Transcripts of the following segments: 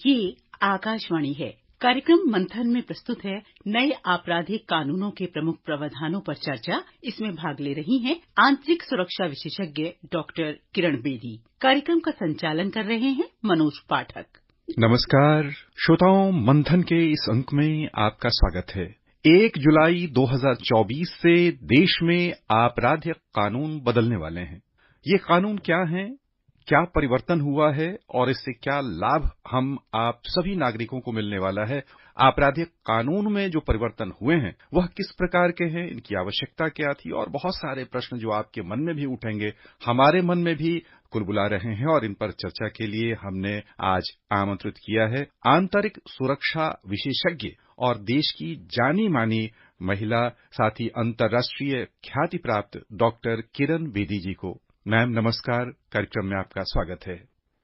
ये आकाशवाणी है। कार्यक्रम मंथन में प्रस्तुत है नए आपराधिक कानूनों के प्रमुख प्रावधानों पर चर्चा। इसमें भाग ले रही हैं आंतरिक सुरक्षा विशेषज्ञ डॉक्टर किरण बेदी। कार्यक्रम का संचालन कर रहे हैं मनोज पाठक। नमस्कार श्रोताओं, मंथन के इस अंक में आपका स्वागत है। 1 जुलाई 2024 से देश में आपराधिक कानून बदलने वाले हैं। ये कानून क्या हैं, क्या परिवर्तन हुआ है और इससे क्या लाभ हम आप सभी नागरिकों को मिलने वाला है। आपराधिक कानून में जो परिवर्तन हुए हैं वह किस प्रकार के हैं, इनकी आवश्यकता क्या थी और बहुत सारे प्रश्न जो आपके मन में भी उठेंगे, हमारे मन में भी कुलबुला रहे हैं। और इन पर चर्चा के लिए हमने आज आमंत्रित किया है आंतरिक सुरक्षा विशेषज्ञ और देश की जानी मानी महिला, साथ ही अंतर्राष्ट्रीय ख्याति प्राप्त डॉक्टर किरण बेदी जी को। मैम नमस्कार, कार्यक्रम में आपका स्वागत है।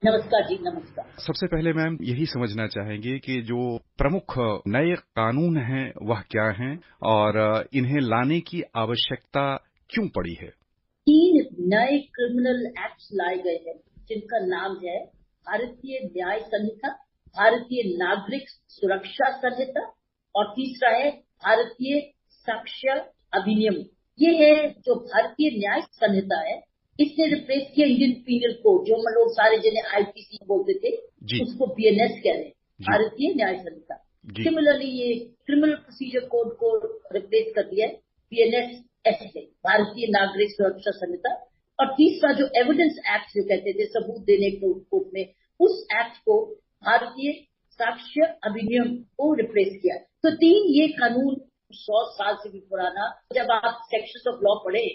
नमस्कार जी, नमस्कार। सबसे पहले मैम यही समझना चाहेंगे कि जो प्रमुख नए कानून हैं वह क्या हैं और इन्हें लाने की आवश्यकता क्यों पड़ी है। 3 नए क्रिमिनल एक्ट्स लाए गए हैं जिनका नाम है भारतीय न्याय संहिता, भारतीय नागरिक सुरक्षा संहिता और तीसरा है भारतीय साक्ष्य अधिनियम। ये है जो भारतीय न्याय संहिता है, इसने रिप्लेस किया इंडियन पीनल कोड, जो हम लोग सारे जिन्हें आईपीसी बोलते थे उसको बीएनएस कह रहे हैं, भारतीय न्याय संहिता। सिमिलरली ये क्रिमिनल प्रोसीजर कोड को रिप्लेस कर दिया है बीएनएस से, भारतीय नागरिक सुरक्षा संहिता। और तीसरा जो एविडेंस एक्ट जो कहते थे, सबूत देने को कोर्ट में, उस एक्ट को भारतीय साक्ष्य अधिनियम को रिप्लेस किया। तो 3 ये कानून 100 साल से भी पुराना, जब आप सेक्शंस ऑफ लॉ पढ़े,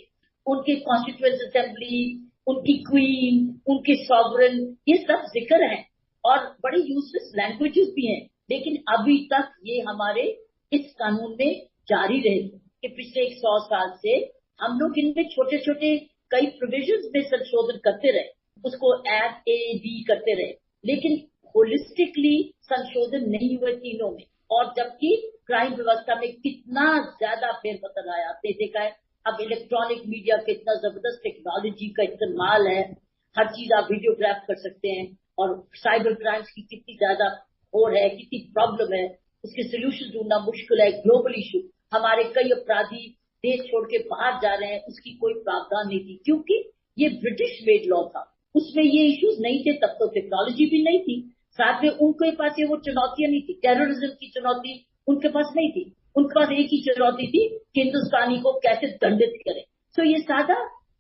उनके कॉन्स्टिट्यूएंट असेंबली, उनकी क्वीन, उनके सॉवरन, ये सब जिक्र है और बड़े यूजलेस लैंग्वेजेस भी हैं, लेकिन अभी तक ये हमारे इस कानून में जारी रहे कि पिछले 100 साल से हम लोग इनमें छोटे छोटे कई प्रोविजंस में संशोधन करते रहे, उसको ऐड ए डी करते रहे, लेकिन होलिस्टिकली संशोधन नहीं हुए तीनों में। और जबकि क्राइम व्यवस्था में कितना ज्यादा फेरबदल आया, आपने देखा है। अब इलेक्ट्रॉनिक मीडिया के इतना जबरदस्त टेक्नोलॉजी का इस्तेमाल है, हर चीज आप वीडियोग्राफ कर सकते हैं, और साइबर क्राइम्स की कितनी ज्यादा हो है, कितनी प्रॉब्लम है, उसके सोल्यूशन ढूंढना मुश्किल है, ग्लोबल इशू। हमारे कई अपराधी देश छोड़ के बाहर जा रहे हैं, उसकी कोई प्रावधान नहीं थी क्योंकि ये ब्रिटिश मेड लॉ था, उसमें ये इश्यूज नहीं थे। तब तो टेक्नोलॉजी भी नहीं थी, साथ में उनके पास ये वो चुनौतियां नहीं थी, टेररिज्म की चुनौती उनके पास नहीं थी। उनके पास एक ही चुनौती थी कि हिंदुस्तानी को कैसे दंडित करें। तो ये सादा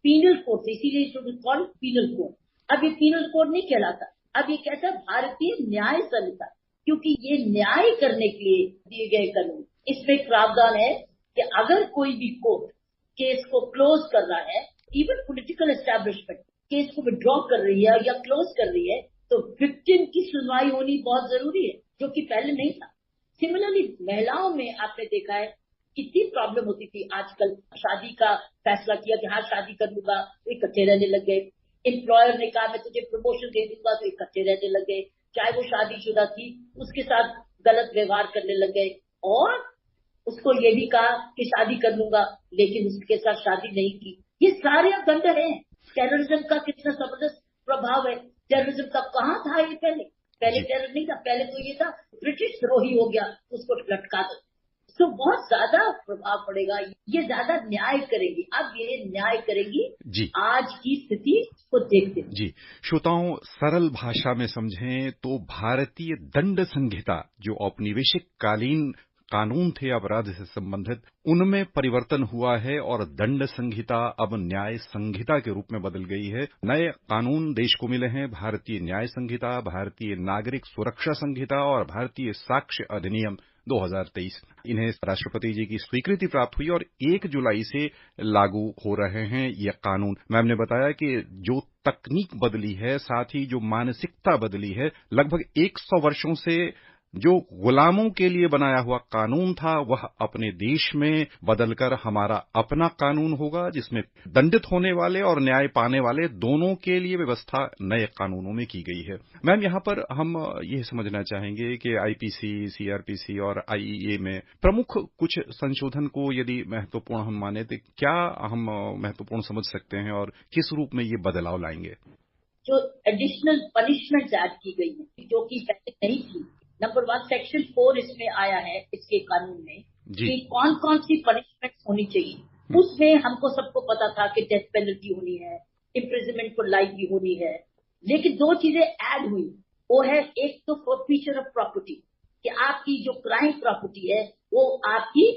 पीनल कोड थे, इसीलिए कॉल्ड पीनल कोड। अब ये पीनल कोड नहीं कहलाता, अब ये कहता है भारतीय न्याय संहिता, क्योंकि ये न्याय करने के लिए दिए गए कानून। इसमें प्रावधान है कि अगर कोई भी कोर्ट केस को क्लोज कर रहा है, इवन पॉलिटिकल एस्टैब्लिशमेंट केस को विड्रॉ कर रही है या क्लोज कर रही है, तो विक्टिम की सुनवाई होनी बहुत जरूरी है, जो कि पहले नहीं था। सिमिलरली महिलाओं में आपने देखा है कितनी प्रॉब्लम होती थी। आजकल शादी का फैसला किया कि हाँ शादी कर लूंगा, तो इकट्ठे रहने लग गए। एम्प्लॉयर ने कहा मैं तुझे प्रमोशन दे दूंगा, तो इकट्ठे रहने लग गए। चाहे वो शादीशुदा थी, उसके साथ गलत व्यवहार करने लग गए, और उसको ये भी कहा कि शादी कर लूंगा, लेकिन उसके साथ शादी नहीं की। ये सारे अब दंड हैं। टेररिज्म का कितना जबरदस्त प्रभाव है। टेररिज्म का कहाँ था ये पहले टेरर नहीं था, पहले तो ये था ब्रिटिश द्रोही हो गया, उसको लटका दो। तो बहुत ज्यादा प्रभाव पड़ेगा, ये ज्यादा न्याय करेंगी। अब ये न्याय करेंगी आज की स्थिति को देखते हुए। जी श्रोताओं, सरल भाषा में समझें तो भारतीय दंड संहिता जो औपनिवेशिक कालीन कानून थे अपराध से संबंधित, उनमें परिवर्तन हुआ है और दंड संहिता अब न्याय संहिता के रूप में बदल गई है। नए कानून देश को मिले हैं, भारतीय न्याय संहिता, भारतीय नागरिक सुरक्षा संहिता और भारतीय साक्ष्य अधिनियम 2023। इन्हें राष्ट्रपति जी की स्वीकृति प्राप्त हुई और 1 जुलाई से लागू हो रहे हैं ये कानून। मैम ने बताया कि जो तकनीक बदली है, साथ ही जो मानसिकता बदली है, लगभग 100 वर्षों से जो गुलामों के लिए बनाया हुआ कानून था वह अपने देश में बदलकर हमारा अपना कानून होगा, जिसमें दंडित होने वाले और न्याय पाने वाले दोनों के लिए व्यवस्था नए कानूनों में की गई है। मैम यहाँ पर हम ये समझना चाहेंगे कि आईपीसी, सीआरपीसी और आईईए में प्रमुख कुछ संशोधन को यदि महत्वपूर्ण हम माने तो क्या हम महत्वपूर्ण समझ सकते हैं और किस रूप में ये बदलाव लाएंगे। जो एडिशनल पनिशमेंट ऐड की गई है, जो कि पहले नहीं थी, बाद सेक्शन 4 इसमें आया है इसके कानून में कि कौन कौन सी पनिशमेंट होनी चाहिए। उसमें हमको सबको पता था कि डेथ पेनल्टी होनी है, इम्प्रिजनमेंट फॉर लाइफ भी होनी है, लेकिन दो चीजें ऐड हुई। वो है एक तो फॉरफीचर ऑफ प्रॉपर्टी, कि आपकी जो क्राइम प्रॉपर्टी है वो आपकी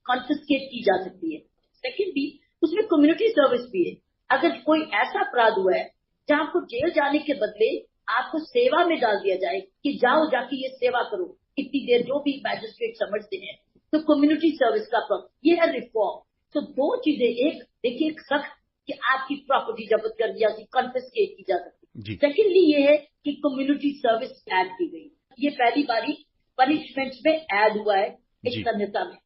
कॉन्फिस्केट की जा सकती है। सेकेंडली उसमें कम्युनिटी सर्विस भी है। अगर कोई ऐसा अपराध हुआ है जहां आपको जेल जाने के बदले आपको सेवा में डाल दिया जाए कि जाओ जाके ये सेवा करो इतनी देर, जो भी मैजिस्ट्रेट समझते हैं, तो कम्युनिटी सर्विस का ये है रिफॉर्म। तो दो चीजें, एक देखिए एक सख्त कि आपकी प्रॉपर्टी जब्त कर दिया, कॉन्फिस्केट की जा सकती है। सेकेंडली ये है कि कम्युनिटी सर्विस ऐड की गई। ये पहली बारी पनिशमेंट्स में ऐड हुआ है इस संहिता में।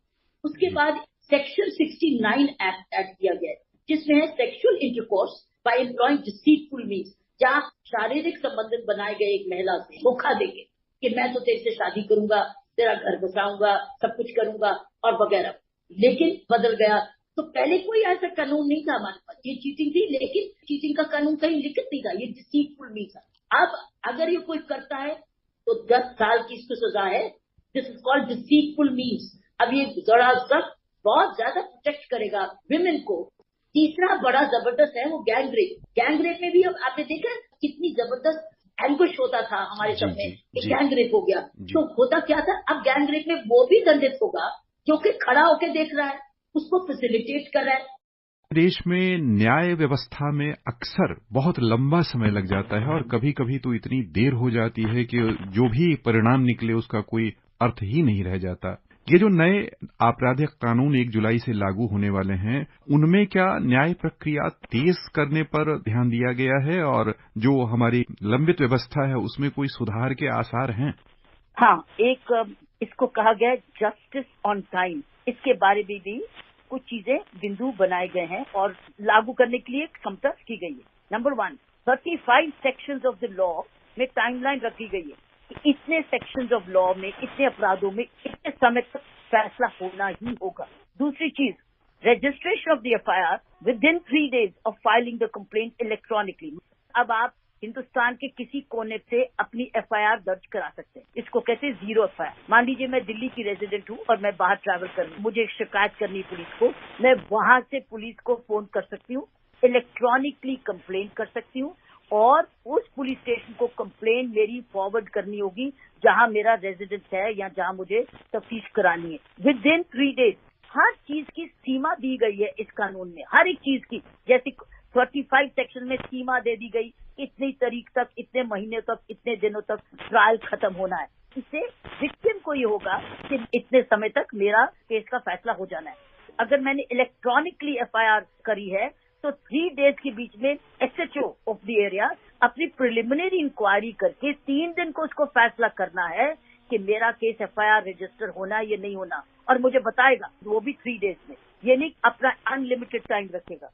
उसके बाद सेक्शन 69 एक्ट ऐड किया गया है, जिसमें है sexual intercourse by employing deceitful means, जहां शारीरिक संबंध बनाए गए एक महिला से धोखा देके कि मैं तो तेरे से शादी करूंगा, तेरा घर बसाऊंगा, सब कुछ करूंगा और वगैरह। लेकिन बदल गया। तो पहले कोई ऐसा कानून नहीं था हमारे पास, ये चीटिंग थी, लेकिन चीटिंग का कानून कहीं लिखित नहीं था, ये डिसीटफुल मीन्स था। अब अगर ये कोई करता है तो 10 साल की इसको सजा है। This is called deceitful means. अब ये जरा सख्त बहुत ज्यादा प्रोटेक्ट करेगा विमेन को। तीसरा बड़ा जबरदस्त है वो गैंगरेप। गैंगरेप में भी अब आपने देखा कितनी जबरदस्त एंगुश होता था हमारे सब में, गैंगरेप हो गया। तो होता क्या था, अब गैंगरेप में वो भी दंडित होगा जो कि खड़ा होकर देख रहा है, उसको फैसिलिटेट कर रहा है। देश में न्याय व्यवस्था में अक्सर बहुत लंबा समय लग जाता है और कभी कभी तो इतनी देर हो जाती है कि जो भी परिणाम निकले उसका कोई अर्थ ही नहीं रह जाता। ये जो नए आपराधिक कानून 1 जुलाई से लागू होने वाले हैं, उनमें क्या न्याय प्रक्रिया तेज करने पर ध्यान दिया गया है और जो हमारी लंबित व्यवस्था है उसमें कोई सुधार के आसार हैं? हाँ, एक इसको कहा गया है जस्टिस ऑन टाइम। इसके बारे में भी कुछ चीजें बिंदु बनाए गए हैं और लागू करने के लिए क्षमता की गई है। Number 1, 35 sections of the law में टाइमलाइन रखी गई है कि इतने सेक्शंस ऑफ लॉ में, इतने अपराधों में इतने समय तक फैसला होना ही होगा। दूसरी चीज, registration of the FIR with in 3 days of filing the complaint electronically. अब आप हिंदुस्तान के किसी कोने से अपनी एफआईआर दर्ज करा सकते हैं। इसको कहते हैं जीरो एफआईआर। मान लीजिए मैं दिल्ली की रेजिडेंट हूँ और मैं बाहर ट्रैवल कर रही हूँ, मुझे शिकायत करनी पुलिस को, मैं वहां से पुलिस को फोन कर सकती हूँ, इलेक्ट्रॉनिकली कंप्लेन कर सकती हूँ और उस पुलिस स्टेशन को कंप्लेन मेरी फॉरवर्ड करनी होगी जहां मेरा रेजिडेंस है या जहां मुझे तफ्तीश करानी है। विद इन 3 days हर चीज की सीमा दी गई है इस कानून में, हर एक चीज की। जैसे 35 सेक्शन में सीमा दे दी गई, इतनी तारीख तक, इतने महीने तक, इतने दिनों तक ट्रायल खत्म होना है। इससे विक्टिम को ये होगा कि इतने समय तक मेरा केस का फैसला हो जाना है। अगर मैंने इलेक्ट्रॉनिकली एफआईआर करी है तो 3 days के बीच में एसएचओ ऑफ द एरिया अपनी प्रिलिमिनरी इंक्वायरी करके 3 दिन को उसको फैसला करना है कि मेरा केस एफआईआर रजिस्टर होना है या नहीं होना, और मुझे बताएगा, वो भी 3 days में। ये नहीं अपना अनलिमिटेड टाइम रखेगा।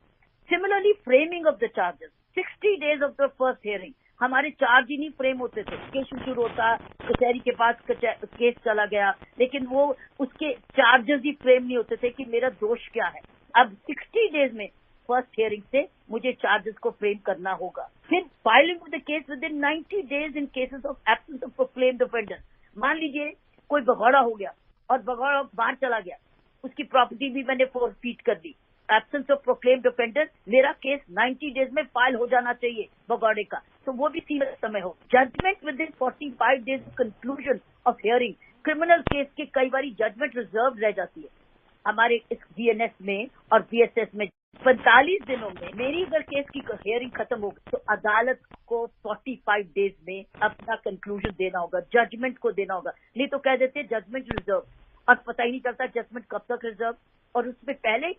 Similarly framing of the charges, 60 days of the first hearing. हमारे चार्ज ही नहीं फ्रेम होते थे, केस शुरू होता, कचहरी के पास केस चला गया, लेकिन वो उसके चार्जेस ही फ्रेम नहीं होते थे कि मेरा दोष क्या है। अब 60 days में फर्स्ट हियरिंग से मुझे चार्जेस को फ्रेम करना होगा। फिर filing of the case with in 90 days in cases of absence of proclaimed offender. मान लीजिए कोई भगौड़ा हो गया और भगौड़ा बाहर चला गया, उसकी प्रॉपर्टी भी मैंने फोरफीट कर दी। एब्सेंस ऑफ प्रोक्लेम्ड ऑफेंडर, मेरा केस 90 days में फाइल हो जाना चाहिए भगौड़े का, तो वो भी सीमित समय हो। Judgement within 45 days conclusion of hearing. Criminal case के कई बार जजमेंट रिजर्व रह जाती है हमारे इस बीएनएस में और बीएसएस में। 45 दिनों में मेरी अगर केस की हियरिंग खत्म हो गई तो अदालत को 45 days में अपना कंक्लूजन देना होगा, जजमेंट को देना होगा। नहीं तो कह देते जजमेंट रिजर्व, और पता ही नहीं चलता जजमेंट कब तक रिजर्व। और उसमें पहले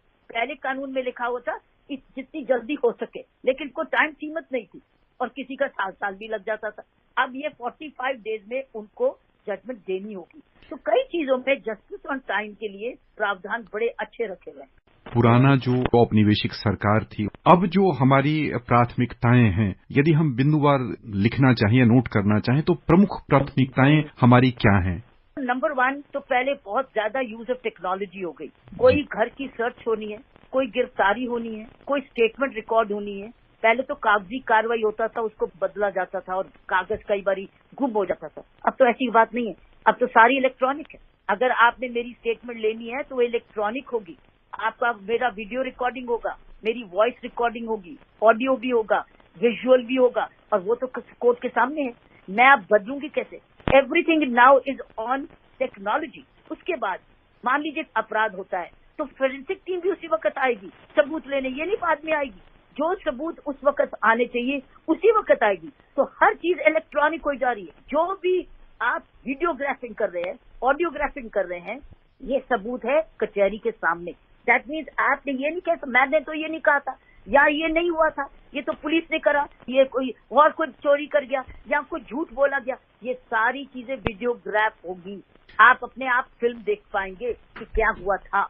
कानून में लिखा हुआ था जितनी जल्दी हो सके, लेकिन कोई टाइम सीमित नहीं थी और किसी का साल भी लग जाता था। अब ये 45 days में उनको जजमेंट देनी होगी। तो कई चीजों में जस्टिस ऑन टाइम के लिए प्रावधान बड़े अच्छे रखे गए। पुराना जो औपनिवेशिक सरकार थी, अब जो हमारी प्राथमिकताएं हैं, यदि हम बिंदुवार लिखना चाहें, नोट करना चाहें, तो प्रमुख प्राथमिकताएं हमारी क्या हैं? नंबर 1 तो पहले बहुत ज्यादा यूज ऑफ टेक्नोलॉजी हो गई। कोई घर की सर्च होनी है, कोई गिरफ्तारी होनी है, कोई स्टेटमेंट रिकॉर्ड होनी है, पहले तो कागजी कार्रवाई होता था, उसको बदला जाता था और कागज कई बार गुम हो जाता था। अब तो ऐसी बात नहीं है, अब तो सारी इलेक्ट्रॉनिक है। अगर आपने मेरी स्टेटमेंट लेनी है तो वो इलेक्ट्रॉनिक होगी। आपका मेरा वीडियो रिकॉर्डिंग होगा, मेरी वॉइस रिकॉर्डिंग होगी, ऑडियो भी होगा, विजुअल भी होगा, और वो तो कोर्ट के सामने है। मैं अब बदलूंगी कैसे? Everything now is on technology. उसके बाद मान लीजिए अपराध होता है तो फोरेंसिक टीम भी उसी वक्त आएगी सबूत लेने, ये नहीं बाद में आएगी। जो सबूत उस वक्त आने चाहिए उसी वक्त आएगी। तो हर चीज इलेक्ट्रॉनिक हो जा रही है। जो भी आप वीडियोग्राफिंग कर रहे हैं, ऑडियोग्राफिंग कर रहे हैं, ये सबूत है कचहरी के सामने। दैट मीन्स आपने ये नहीं कहा, मैंने तो ये नहीं कहा था, या ये नहीं हुआ था, ये तो पुलिस ने करा, ये कोई और कोई चोरी कर गया, या कोई झूठ बोला गया। ये सारी चीजें वीडियोग्राफ होगी। आप अपने आप फिल्म देख पाएंगे कि क्या हुआ था।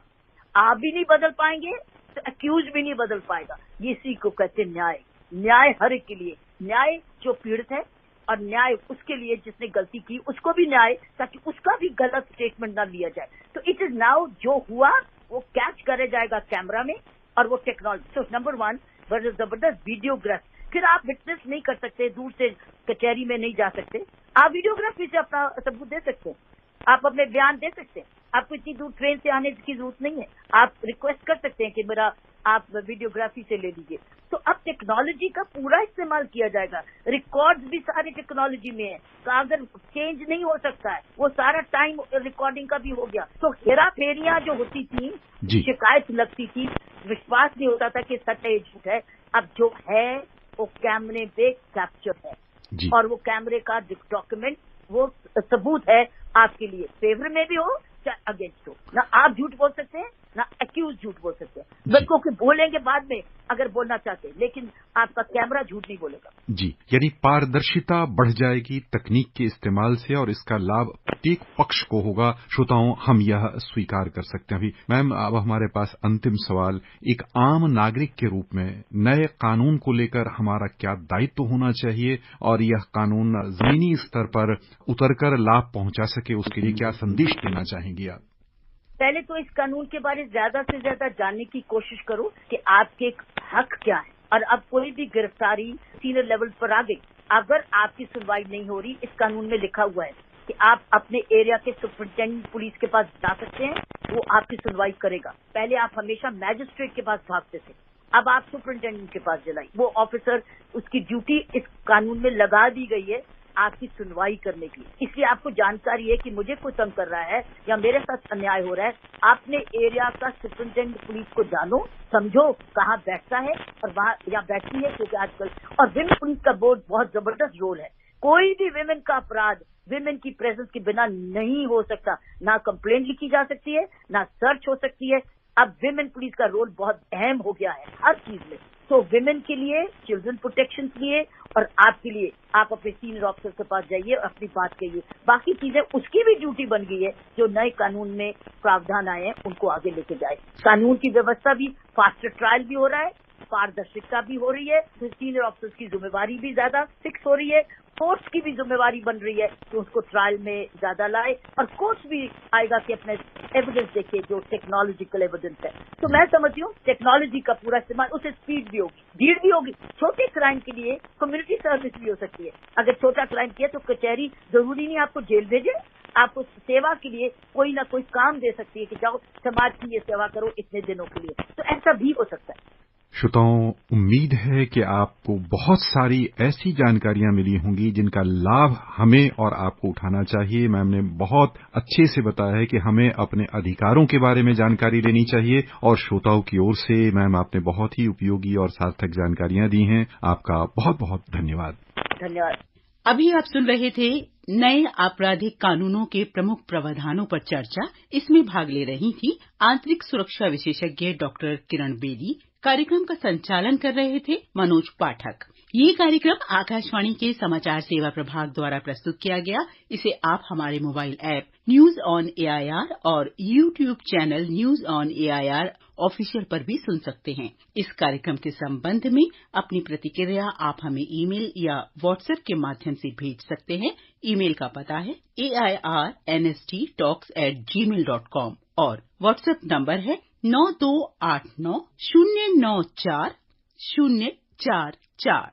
आप भी नहीं बदल पाएंगे तो अक्यूज भी नहीं बदल पाएगा। इसी को कहते न्याय। न्याय हर एक के लिए, न्याय जो पीड़ित है और न्याय उसके लिए जिसने गलती की, उसको भी न्याय, ताकि उसका भी गलत स्टेटमेंट ना लिया जाए। तो इट इज नाउ जो हुआ वो कैच करे जाएगा कैमरा में, और वो टेक्नोलॉजी। तो नंबर 1 बड़ा जबरदस्त वीडियोग्राफ। फिर आप विटनेस नहीं कर सकते, दूर से कचहरी में नहीं जा सकते, आप वीडियोग्राफी से अपना सबूत दे सकते हैं, आप अपने बयान दे सकते हैं। आपको इतनी दूर ट्रेन से आने की जरूरत नहीं है। आप रिक्वेस्ट कर सकते हैं कि मेरा आप वीडियोग्राफी से ले लीजिए। तो अब टेक्नोलॉजी का पूरा इस्तेमाल किया जाएगा। रिकॉर्ड्स भी सारे टेक्नोलॉजी में है, कागज चेंज नहीं हो सकता है, वो सारा टाइम रिकॉर्डिंग का भी हो गया। तो हेरा फेरियां जो होती थी, शिकायत लगती थी, विश्वास नहीं होता था कि सच है झूठ है, अब जो है वो कैमरे पे कैप्चर है, और वो कैमरे का डॉक्यूमेंट वो सबूत है आपके लिए, फेवर में भी हो चाहे अगेंस्ट हो। ना आप झूठ बोल सकते हैं, ना एक्यूज झूठ बोल सकते हैं। बल्कि कि बोलेंगे बाद में अगर बोलना चाहते हैं, लेकिन आपका कैमरा झूठ नहीं बोलेगा। जी, यानी पारदर्शिता बढ़ जाएगी तकनीक के इस्तेमाल से, और इसका लाभ प्रत्येक पक्ष को होगा। श्रोताओं, हम यह स्वीकार कर सकते हैं। अभी मैम, अब हमारे पास अंतिम सवाल, एक आम नागरिक के रूप में नए कानून को लेकर हमारा क्या दायित्व होना चाहिए, और यह कानून जमीनी स्तर पर उतरकर लाभ पहुंचा सके, उसके लिए क्या संदेश देना चाहेंगी आप? पहले तो इस कानून के बारे में ज्यादा से ज्यादा जानने की कोशिश करो कि आपके हक क्या है। और अब कोई भी गिरफ्तारी सीनियर लेवल पर आ गई, अगर आपकी सुनवाई नहीं हो रही, इस कानून में लिखा हुआ है कि आप अपने एरिया के सुपरिटेंडेंट पुलिस के पास जा सकते हैं, वो आपकी सुनवाई करेगा। पहले आप हमेशा मैजिस्ट्रेट के पास भागते थे, अब आप सुपरिटेंडेंट के पास चलाइए। वो ऑफिसर, उसकी ड्यूटी इस कानून में लगा दी गई है आपकी सुनवाई करने की। इसलिए आपको जानकारी है कि मुझे कोई तंग कर रहा है या मेरे साथ अन्याय हो रहा है, अपने एरिया का सुपरिटेंडेंट पुलिस को जानो, समझो कहाँ बैठता है और वहाँ या बैठती है, क्योंकि आजकल और विमेन पुलिस का बोर्ड बहुत जबरदस्त रोल है। कोई भी विमेन का अपराध विमेन की प्रेजेंस के बिना नहीं हो सकता। ना कंप्लेंट लिखी जा सकती है, ना सर्च हो सकती है। अब विमेन पुलिस का रोल बहुत अहम हो गया है हर चीज में। तो विमेन के लिए, चिल्ड्रन प्रोटेक्शन के लिए और आपके लिए, आप अपने सीनियर ऑफिसर के पास जाइए और अपनी बात कहिए। बाकी चीजें उसकी भी ड्यूटी बन गई है, जो नए कानून में प्रावधान आए हैं उनको आगे लेके जाए। कानून की व्यवस्था भी, फास्टर ट्रायल भी हो रहा है, पारदर्शिता भी हो रही है, तो सीनियर ऑफिसर्स की जिम्मेवारी भी ज्यादा फिक्स हो रही है, कोर्ट्स की भी जिम्मेवारी बन रही है कि उसको ट्रायल में ज्यादा लाए, और कोर्ट्स भी आएगा कि अपने एविडेंस देखे जो टेक्नोलॉजिकल एविडेंस है। तो मैं समझती हूँ टेक्नोलॉजी का पूरा इस्तेमाल, उससे स्पीड भी होगी, भीड़ भी होगी। छोटे क्राइम के लिए कम्युनिटी सर्विस भी हो सकती है। अगर छोटा क्राइम किया तो कचहरी जरूरी नहीं आपको जेल भेजे, आपको सेवा के लिए कोई ना कोई काम दे सकती है कि जाओ समाज की ये सेवा करो इतने दिनों के लिए। तो ऐसा भी हो सकता है। श्रोताओं, उम्मीद है कि आपको बहुत सारी ऐसी जानकारियां मिली होंगी जिनका लाभ हमें और आपको उठाना चाहिए। मैम ने बहुत अच्छे से बताया है कि हमें अपने अधिकारों के बारे में जानकारी लेनी चाहिए, और श्रोताओं की ओर से मैम आपने बहुत ही उपयोगी और सार्थक जानकारियां दी हैं। आपका बहुत बहुत धन्यवाद। धन्यवाद। अभी आप सुन रहे थे नए आपराधिक कानूनों के प्रमुख प्रावधानों पर चर्चा। इसमें भाग ले रही थी आंतरिक सुरक्षा विशेषज्ञ डॉक्टर किरण बेदी। कार्यक्रम का संचालन कर रहे थे मनोज पाठक। ये कार्यक्रम आकाशवाणी के समाचार सेवा प्रभाग द्वारा प्रस्तुत किया गया। इसे आप हमारे mobile app news on AIR और YouTube channel news on AIR official पर भी सुन सकते हैं। इस कार्यक्रम के संबंध में अपनी प्रतिक्रिया आप हमें ईमेल या व्हाट्सएप के माध्यम से भेज सकते हैं। ईमेल का पता है airnsttalks@gmail.com और व्हाट्सएप नंबर है 9289094044।